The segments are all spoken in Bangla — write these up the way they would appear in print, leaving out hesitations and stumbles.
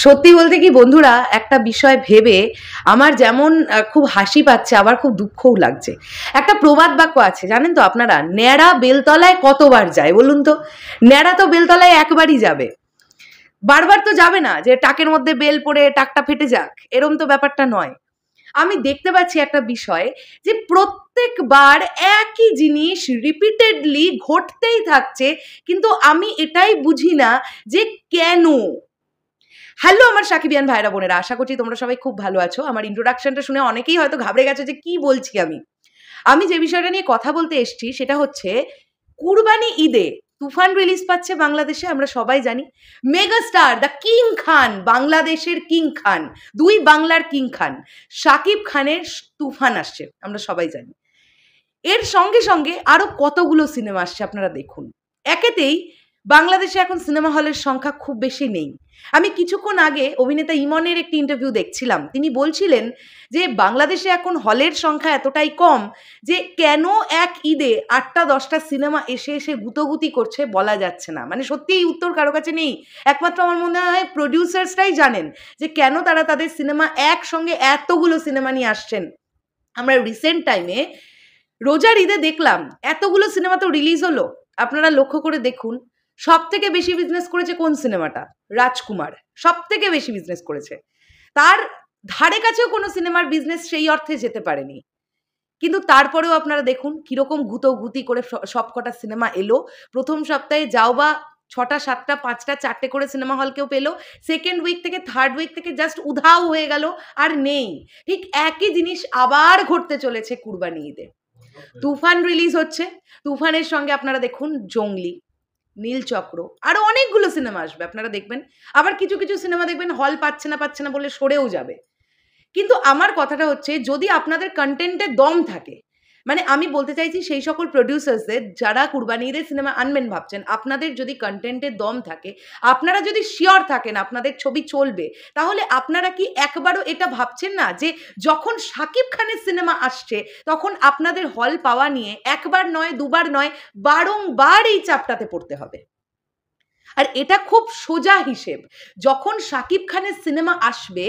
সত্যি বলতে কি বন্ধুরা, একটা বিষয় ভেবে আমার যেমন খুব হাসি পাচ্ছে, আবার খুব দুঃখও লাগছে। একটা প্রবাদ বাক্য আছে জানেন তো আপনারা, ন্যাড়া বেলতলায় কতবার যায় বলুন তো? ন্যাড়া তো বেলতলায় একবারই যাবে, বারবার তো যাবে না যে টাকের মধ্যে বেল পড়ে টাকটা ফেটে যাক, এরম তো ব্যাপারটা নয়। আমি দেখতে পাচ্ছি একটা বিষয়, যে প্রত্যেকবার একই জিনিস রিপিটেডলি ঘটতেই থাকছে, কিন্তু আমি এটাই বুঝি না যে কেন। হ্যালো আমার সাকিবিয়ান ভাইরা বোনেরা, আশা করছি তোমরা সবাই খুব ভালো আছো। আমার ইন্ট্রোডাকশনটা শুনে অনেকেই হয়তো ঘাবড়ে গেছে যে কি বলছি আমি যে বিষয়টা নিয়ে কথা বলতে এসেছি সেটা হচ্ছে কুরবানি ঈদে তুফান রিলিজ পাচ্ছে বাংলাদেশে, আমরা সবাই জানি। মেগাস্টার দ্য কিং খান, বাংলাদেশের কিং খান, দুই বাংলার কিং খান, শাকিব খানের তুফান আসছে, আমরা সবাই জানি। এর সঙ্গে সঙ্গে আরো কতগুলো সিনেমা আসছে আপনারা দেখুন। একেতেই বাংলাদেশে এখন সিনেমা হলের সংখ্যা খুব বেশি নেই। আমি কিছুক্ষণ আগে অভিনেতা ইমনের একটি ইন্টারভিউ দেখছিলাম, তিনি বলছিলেন যে বাংলাদেশে এখন হলের সংখ্যা এতটাই কম যে কেন এক ঈদে 8টা-10টা সিনেমা এসে এসে গুতোগুতি করছে বলা যাচ্ছে না। মানে সত্যি এই উত্তর কারো কাছে নেই, একমাত্র আমার মনে হয় প্রডিউসার্সরাই জানেন যে কেন তারা তাদের সিনেমা একসঙ্গে এতগুলো সিনেমা নিয়ে আসছেন। আমরা রিসেন্ট টাইমে রোজার ঈদে দেখলাম এতগুলো সিনেমা তো রিলিজ হলো, আপনারা লক্ষ্য করে দেখুন সব থেকে বেশি বিজনেস করেছে কোন সিনেমাটা? রাজকুমার সব থেকে বেশি বিজনেস করেছে। তার ধারে কাছেও কোনো সিনেমার বিজনেস সেই অর্থে যেতে পারেনি, কিন্তু তারপরেও আপনারা দেখুন কিরকম গুতোগুতি করে সবকটা সিনেমা এলো। প্রথম সপ্তাহে যাও বা 6টা 7টা 5টা 4টে করে সিনেমা হল কেউ পেলো, সেকেন্ড উইক থেকে থার্ড উইক থেকে জাস্ট উধাও হয়ে গেল, আর নেই। ঠিক একই জিনিস আবার ঘটতে চলেছে কুরবানি ঈদে। তুফান রিলিজ হচ্ছে, তুফানের সঙ্গে আপনারা দেখুন জঙ্গলি, নীলচক্র, আরো অনেকগুলো সিনেমা আসবে আপনারা দেখবেন। আবার কিছু কিছু সিনেমা দেখবেন হল পাচ্ছে না বলে সরেও যাবে। কিন্তু আমার কথাটা হচ্ছে যদি আপনাদের কন্টেন্টে দম থাকে, মানে আমি বলতে চাইছি সেই সকল প্রডিউসার্সদের যারা কুরবানি ঈদের সিনেমা আনবেন ভাবছেন, আপনাদের যদি কন্টেন্টে দম থাকে, আপনারা যদি শিওর থাকেন আপনাদের ছবি চলবে, তাহলে আপনারা কি একবারও এটা ভাবছেন না যে যখন শাকিব খানের সিনেমা আসছে তখন আপনাদের হল পাওয়া নিয়ে একবার নয় দুবার নয় বারংবার এই চাপটাতে পড়তে হবে? আর এটা খুব সোজা হিসেব, যখন শাকিব খানের সিনেমা আসবে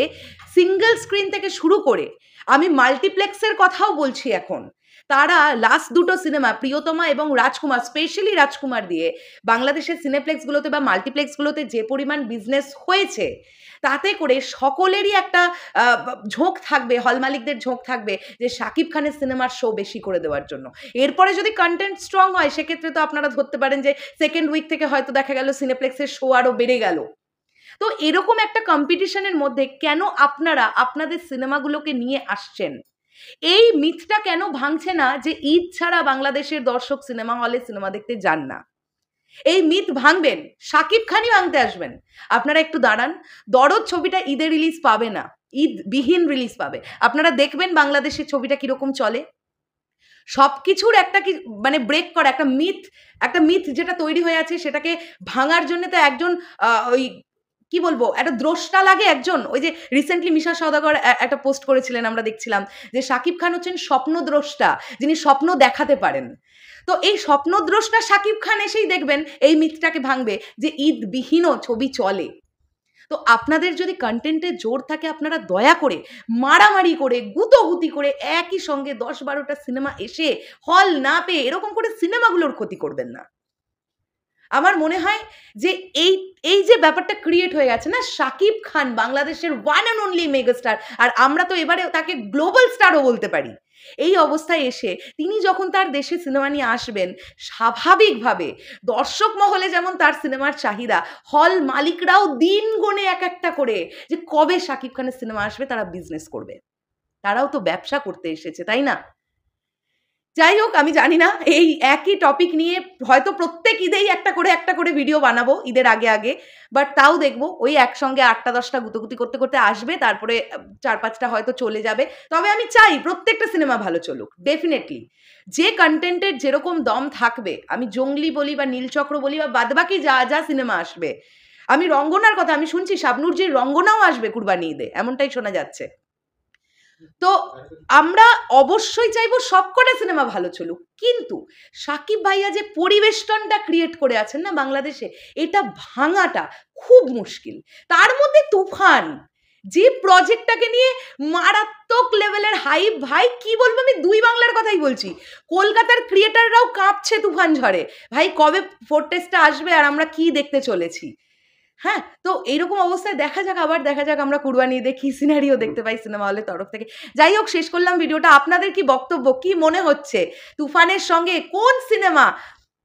সিঙ্গেল স্ক্রিন থেকে শুরু করে, আমি মাল্টিপ্লেক্সের কথাও বলছি এখন, তারা লাস্ট দুটো সিনেমা প্রিয়তমা এবং রাজকুমার, স্পেশালি রাজকুমার দিয়ে বাংলাদেশের সিনেপ্লেক্সগুলোতে বা মাল্টিপ্লেক্সগুলোতে যে পরিমাণ বিজনেস হয়েছে, তাতে করে সকলেরই একটা ঝোঁক থাকবে, হল মালিকদের ঝোঁক থাকবে যে শাকিব খানের সিনেমার শো বেশি করে দেওয়ার জন্য। এরপরে যদি কন্টেন্ট স্ট্রং হয় সেক্ষেত্রে তো আপনারা ধরতে পারেন যে সেকেন্ড উইক থেকে হয়তো দেখা গেল সিনেপ্লেক্সের শো আরও বেড়ে গেল। তো এরকম একটা কম্পিটিশনের মধ্যে কেন আপনারা আপনাদের সিনেমাগুলোকে নিয়ে আসছেন? এই মিথটা কেন ভাঙছে না যে ঈদ ছাড়া বাংলাদেশের দর্শক সিনেমা হলে সিনেমা দেখতে যান না? এই মিথ ভাঙবেন, শাকিব খানই ভাঙতে আসবেন। আপনারা একটু দাঁড়ান, দরদ ছবিটা ঈদে রিলিজ পাবে না, ঈদ বিহীন রিলিজ পাবে। আপনারা দেখবেন বাংলাদেশের ছবিটা কিরকম চলে। সবকিছুর একটা কি মানে ব্রেক করা একটা মিথ যেটা তৈরি হয়ে আছে সেটাকে ভাঙার জন্য তো একজন ওই কি বলবো, একটা দ্রষ্টা লাগে একজন। ওই যে রিসেন্টলি মিশা সওদাগর একটা পোস্ট করেছিলেন, আমরা দেখছিলাম যে শাকিব খান হচ্ছেন স্বপ্নদ্রষ্টা, যিনি স্বপ্ন দেখাতে পারেন। তো এই স্বপ্নদ্রষ্টা শাকিব খান এসেই দেখবেন এই মিথটাকে ভাঙবে যে ঈদ বিহীনও ছবি চলে। তো আপনাদের যদি কন্টেন্টের জোর থাকে, আপনারা দয়া করে মারামারি করে গুতোগুতি করে একই সঙ্গে 10-12টা সিনেমা এসে হল না পেয়ে এরকম করে সিনেমাগুলোর ক্ষতি করবেন না। আমার মনে হয় যে এই যে ব্যাপারটা ক্রিয়েট হয়ে গেছে না, শাকিব খান বাংলাদেশের ওয়ান অ্যান্ড অনলি মেগাস্টার, আর আমরা তো এবারে তাকে গ্লোবাল স্টারও বলতে পারি। এই অবস্থায় এসে তিনি যখন তার দেশে সিনেমা নিয়ে আসবেন, স্বাভাবিকভাবে দর্শক মহলে যেমন তার সিনেমার চাহিদা, হল মালিকরাও দিন গোনে এক একটা করে যে কবে শাকিব খানের সিনেমা আসবে তারা বিজনেস করবে। তারাও তো ব্যবসা করতে এসেছে, তাই না? যাই হোক, আমি জানি না, এই একই টপিক নিয়ে হয়তো প্রত্যেক ঈদেই একটা করে ভিডিও বানাবো ঈদের আগে, বাট তাও দেখবো ওই একসঙ্গে 8টা-10টা গুতোগুতি করতে করতে আসবে, তারপরে 4-5টা হয়তো চলে যাবে। তবে আমি চাই প্রত্যেকটা সিনেমা ভালো চলুক, ডেফিনেটলি। যে কন্টেন্টের যেরকম দম থাকবে, আমি জঙ্গলি বলি বা নীলচক্র বলি বা বাদবাকি যা সিনেমা আসবে, আমি রঙ্গনার কথা আমি শুনছি শাবনূরজির রঙ্গনাও আসবে কুরবানি ঈদে, এমনটাই শোনা যাচ্ছে। তো আমরা অবশ্যই চাইবো সবকটা সিনেমা ভালো চলুক, কিন্তু শাকিব ভাইয়া যে পরিবেষ্টনটা ক্রিয়েট করে আছেন না বাংলাদেশে, এটা ভাঙাটা খুব মুশকিল। তার মধ্যে তুফান, যে প্রজেক্টটাকে নিয়ে মারাত্মক লেভেলের হাইপ, ভাই কি বলবো, আমি দুই বাংলার কথাই বলছি, কলকাতার ক্রিয়েটাররাও কাঁপছে তুফান ঝড়ে। ভাই কবে ফোর্টেসটা আসবে আর আমরা কি দেখতে চলেছি? হ্যাঁ, তো এইরকম অবস্থায় দেখা যাক, আবার দেখা যাক আমরা কুরবানি ঈদে কি সিনারিও দেখতে পাই সিনেমা হলের তরফ থেকে। যাই হোক, শেষ করলাম ভিডিওটা। আপনাদের কি বক্তব্য, কি মনে হচ্ছে তুফানের সঙ্গে কোন সিনেমা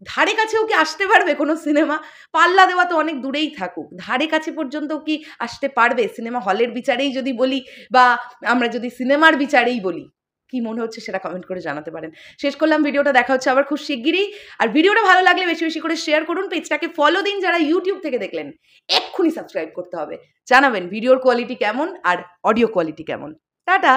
ধারে কাছেও কি আসতে পারবে? কোনো সিনেমা পাল্লা দেওয়া তো অনেক দূরেই থাকুক, ধারে কাছে পর্যন্ত কি আসতে পারবে? সিনেমা হলের বিচারেই যদি বলি বা আমরা যদি সিনেমার বিচারেই বলি, কি মনে হচ্ছে সেটা কমেন্ট করে জানাতে পারেন। শেষ করলাম ভিডিওটা, দেখা হচ্ছে আবার খুব শিগগিরই। আর ভিডিওটা ভালো লাগলে বেশি বেশি করে শেয়ার করুন, পেজটাকে ফলো দিন। যারা ইউটিউব থেকে দেখলেন এক্ষুনি সাবস্ক্রাইব করতে হবে। জানাবেন ভিডিওর কোয়ালিটি কেমন আর অডিও কোয়ালিটি কেমন। টাটা।